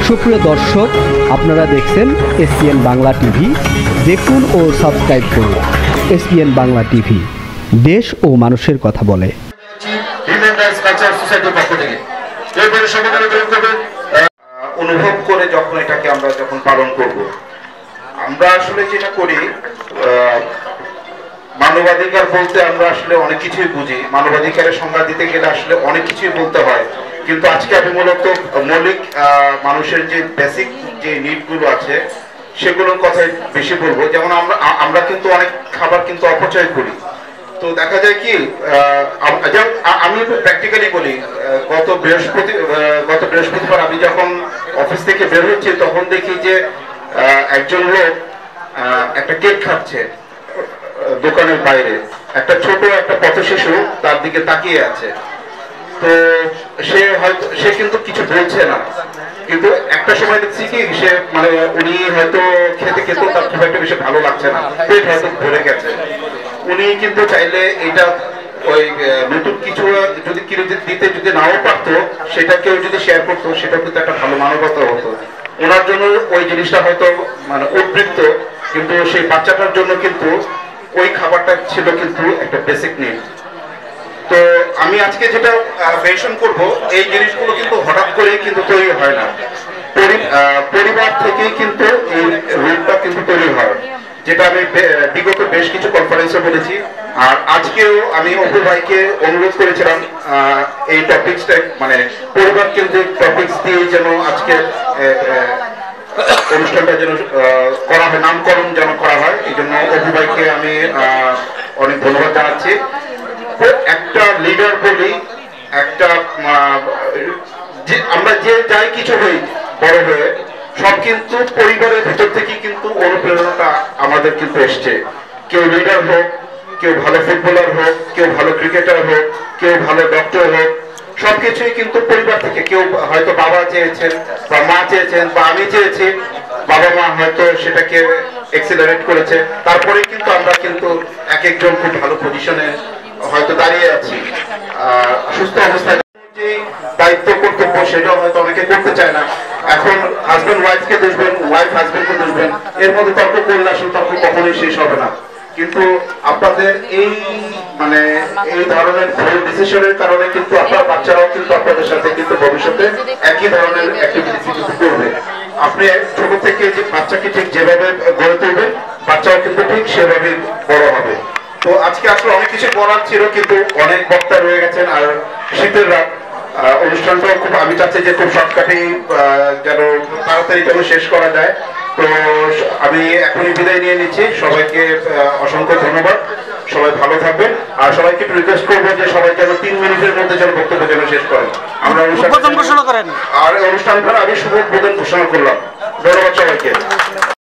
সুপ্রিয় দর্শক, আপনারা দেখছেন এসপিএন বাংলা টিভি। দেখুন ও সাবস্ক্রাইব করুন এসপিএন বাংলা টিভি, দেশ ও মানুষের কথা বলে। অনুভব করে যখন এটাকে আমরা যখন পালন করব, আমরা আসলে যেটা করি, মানবাধিকার বলতে আমরা আসলে অনেক কিছুই বুঝি। মানবাধিকারের সংজ্ঞা দিতে গেলে আসলে অনেক কিছুই বলতে হয়, কিন্তু আজকে আমি মূলত মৌলিক মানুষের যে বেসিক যে নিডগুলো আছে সেগুলোর কথাই বেশি বলবো। যেমন আমরা কিন্তু অনেক খাবার কিন্তু অপচয় করি। তো দেখা যায় কি, আমি প্র্যাকটিক্যালি বলি, গত বৃহস্পতিবার আমি যখন অফিস থেকে বের হচ্ছি তখন দেখি যে একজন লোক একটা কেক খাচ্ছে দোকানের বাইরে। একটা ছোট একটা পথ শিশু তার দিকে তাকিয়ে আছে। তো সে কিন্তু কিছু বলছে না, কিন্তু একটা সময় দেখছি কি সে মানে উনি হয়তো খেতে খেতেও তার খুব একটা বেশি ভালো লাগছে না, পেট হয়তো ভরে গেছে। উনি কিন্তু চাইলে এটা ওই নতুন কিছু যদি কিনে দিতে যদি নাও পারতো, সেটা কেউ যদি শেয়ার করতো, সেটা কিন্তু একটা ভালো মানবতা হতো। ওনার জন্য ওই জিনিসটা হয়তো মানে উদ্বৃত্ত, কিন্তু সেই বাচ্চাটার জন্য কিন্তু ওই খাবারটা ছিল কিন্তু একটা বেসিক নিড। তো আমি আজকে যেটা মেনশন করব, এই জিনিসগুলো কিন্তু হঠাৎ করেই কিন্তু তৈরি হয় না, পরিবার থেকেই কিন্তু এই রূপটা কিন্তু তৈরি হয়, যেটা আমি বিগত বেশ কিছু কনফারেন্সে বলেছি। আর আজকেও আমি অপু ভাইকে অনুরোধ করেছিলাম এই টপিকসটা মানে পরিবার কেন্দ্রিক টপিকস দিয়ে যেন আজকে অনুষ্ঠানটা যেন করা হয়, নামকরণ যেন করা হয়। এই জন্য অপু ভাইকে আমি অনেক ধন্যবাদ জানাচ্ছি। একটা লিডার বলি, একটা আমরা যে যাই কিছু হই বড় হয়ে, সব কিন্তু পরিবারের ভিতর থেকে কিন্তু অনুপ্রেরণাটা আমাদের কিন্তু এসছে। কেউ লিডার হোক, কেউ ভালো ফুটবলার হোক, কেউ ভালো ক্রিকেটার হোক, কেউ ভালো ডক্টর হোক, সবকিছুই কিন্তু পরিবার থেকে। কেউ হয়তো বাবা চেয়েছেন বা মা চেয়েছেন বা আমি চেয়েছি, বাবা মা হয়তো সেটাকে এক্সিলারেট করেছে, তারপরে কিন্তু আমরা কিন্তু এক একজন খুব ভালো পজিশনে হয়তো দাঁড়িয়ে আছি। সুস্থ অবস্থায় যে দায়িত্ব কর্তব্য সেটাও হয়তো অনেকে করতে চায় না। এখন হাজবেন্ড ওয়াইফকে দুষবেন, ওয়াইফ হাজবেন্ডকে দুষবেন, এর মধ্যে তর্ক করলে আসলে তর্ক কখনোই শেষ হবে না। কিন্তু আপনাদের এই মানে এই ধরনের ভুল ডিসিশনের কারণে কিন্তু আপনার বাচ্চারাও কিন্তু আপনাদের সাথে কিন্তু ভবিষ্যতে একই ধরনের অ্যাক্টিভিটি কিন্তু করবে। আপনি ছোট থেকে যে বাচ্চাকে ঠিক যেভাবে গড়ে তুলবেন, বাচ্চাও কিন্তু ঠিক সেভাবেই বড় হবে। তো আজকে আসলে অনেক কিছু বলার ছিল, কিন্তু অনেক বক্তা রয়ে গেছেন। আর শীতের রাত, অনুষ্ঠানটাও খুব আমি চাচ্ছি যে খুব শর্টকাটে যেন তাড়াতাড়ি যেন শেষ করা যায়। তো আমি এখনই বিদায় নিয়ে নিচ্ছি। সবাইকে অসংখ্য ধন্যবাদ, সবাই ভালো থাকবেন। আর সবাইকে একটু রিকোয়েস্ট করবো যে সবাই যেন 3 মিনিটের মধ্যে যেন বক্তব্য যেন শেষ করেন। আমরা অনুষ্ঠান ঘোষণা করেন, আর অনুষ্ঠান আমি শুভ উদ্বোধন ঘোষণা করলাম। ধন্যবাদ সবাইকে।